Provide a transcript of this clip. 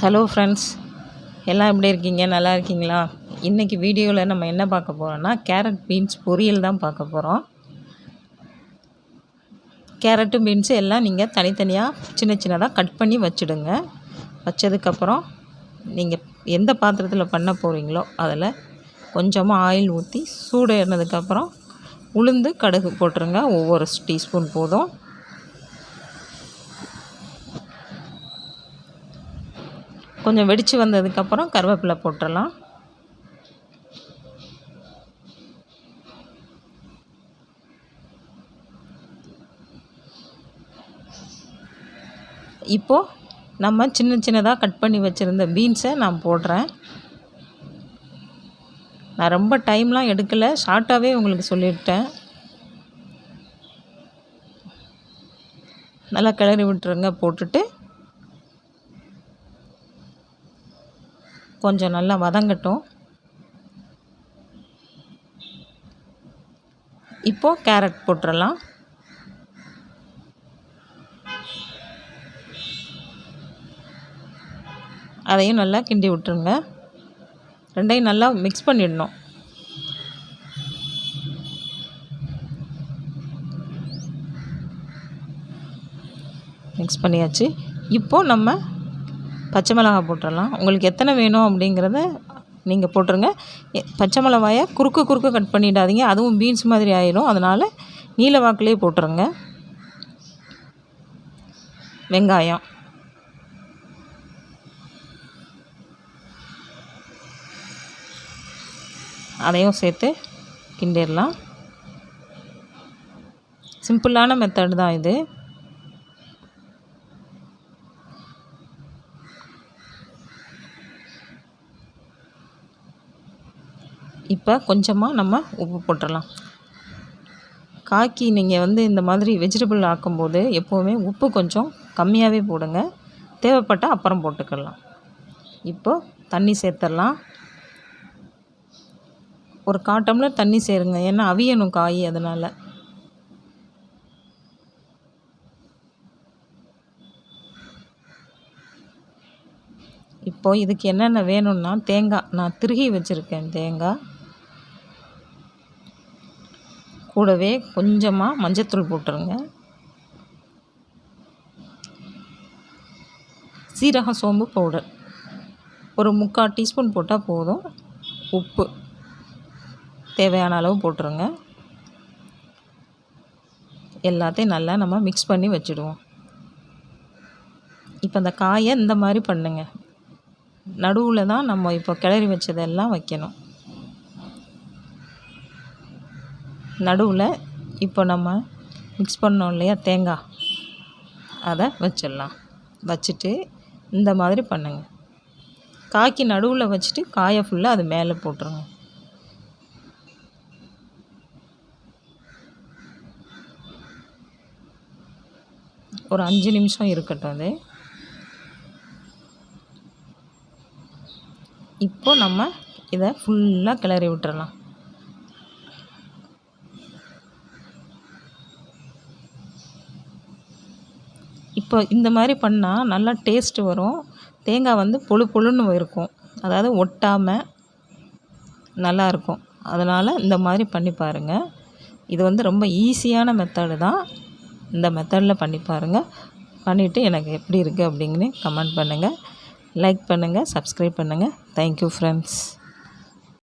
Hello friends, எல்லாம் எப்படி இருக்கீங்க? நல்லா இருக்கீங்களா? இன்றைக்கி வீடியோவில் நம்ம என்ன பார்க்க போகிறோன்னா கேரட் பீன்ஸ் பொரியல் தான் பார்க்க போகிறோம். கேரட்டு பீன்ஸு எல்லாம் நீங்கள் தனித்தனியாக சின்ன சின்னதாக கட் பண்ணி வச்சுடுங்க. வச்சதுக்கப்புறம் நீங்கள் எந்த பாத்திரத்தில் பண்ண போகிறீங்களோ அதில் கொஞ்சமாக ஆயில் ஊற்றி சூடு ஏறினதுக்கப்புறம் உளுந்து கடுகு போட்டுருங்க. ஒவ்வொரு டீஸ்பூன் போதும். கொஞ்சம் வெடித்து வந்ததுக்கப்புறம் கருவேப்பிலை போட்டுடலாம். இப்போது நம்ம சின்ன சின்னதாக கட் பண்ணி வச்சுருந்த பீன்ஸை நான் போடுறேன். நான் ரொம்ப டைம்லாம் எடுக்கலை, ஷார்ட்டாகவே உங்களுக்கு சொல்லிவிட்டேன். நல்லா கிளறி விட்டுருங்க. போட்டுட்டு கொஞ்சம் நல்லா வதங்கட்டும். இப்போது கேரட் போட்டுடலாம். அதையும் நல்லா கிண்டி விட்டுருங்க. ரெண்டையும் நல்லா மிக்ஸ் பண்ணிடணும். மிக்ஸ் பண்ணியாச்சு. இப்போது நம்ம பச்சை மிளகாய் போட்டுடலாம். உங்களுக்கு எத்தனை வேணும் அப்படிங்கிறத நீங்கள் போட்டுருங்க. பச்சை மிளகாயை குறுக்கு கட் பண்ணிடாதீங்க, அதுவும் பீன்ஸ் மாதிரி ஆயிடும். அதனால் நீல வாக்கிலே போட்டுருங்க. வெங்காயம், அதையும் சேர்த்து கிண்டிடலாம். சிம்பிளான மெத்தட் தான் இது. இப்போ கொஞ்சமாக நம்ம உப்பு போட்டுடலாம். காய்க்கு நீங்கள் இந்த மாதிரி வெஜிடபிள் ஆக்கும்போது எப்போவுமே உப்பு கொஞ்சம் கம்மியாகவே போடுங்க. தேவைப்பட்டால் அப்புறம் போட்டுக்கலாம். இப்போது தண்ணி சேர்த்துடலாம். ஒரு 1/4 டம்ளர் தண்ணி சேருங்க, ஏன்னா அவியணும் காய். அதனால் இப்போது இதுக்கு என்னென்ன வேணும்னா தேங்காய் நான் திருகி வச்சுருக்கேன். தேங்காய் கூடவே கொஞ்சமாக மஞ்சத்தூள் போட்டுருங்க. சீரகம் சோம்பு பவுடர் ஒரு 3/4 டீஸ்பூன் போட்டால் போதும். உப்பு தேவையான அளவு போட்டுருங்க. எல்லாத்தையும் நல்லா நம்ம மிக்ஸ் பண்ணி வச்சுடுவோம். இப்போ அந்த காயை இந்த மாதிரி பண்ணுங்க. நடுவில் தான் நம்ம இப்போ கிளறி வச்சதெல்லாம் வைக்கணும். நடுவில் இப்போ நம்ம மிக்ஸ் பண்ணோம் இல்லையா தேங்காய், அதை வச்சிடலாம். வச்சுட்டு இந்த மாதிரி பண்ணுங்க. காய்க்கு நடுவில் வச்சுட்டு காயை ஃபுல்லாக அது மேலே போட்டுருங்க. ஒரு 5 நிமிஷம் இருக்கட்டும் அது. இப்போ நம்ம இதை ஃபுல்லாக கிளறி விட்டுறலாம். இப்போ இந்த மாதிரி பண்ணால் நல்லா டேஸ்ட்டு வரும். தேங்காய் பொழு பொழுன்னு இருக்கும், அதாவது ஒட்டாமல் நல்லாயிருக்கும். அதனால் இந்த மாதிரி பண்ணி பாருங்கள். இது ரொம்ப ஈஸியான மெத்தடு தான். இந்த மெத்தடில் பண்ணி பாருங்கள். பண்ணிவிட்டு எனக்கு எப்படி இருக்குது அப்படிங்கன்னு கமெண்ட் பண்ணுங்கள். லைக் பண்ணுங்கள், சப்ஸ்கிரைப் பண்ணுங்கள். Thank you friends.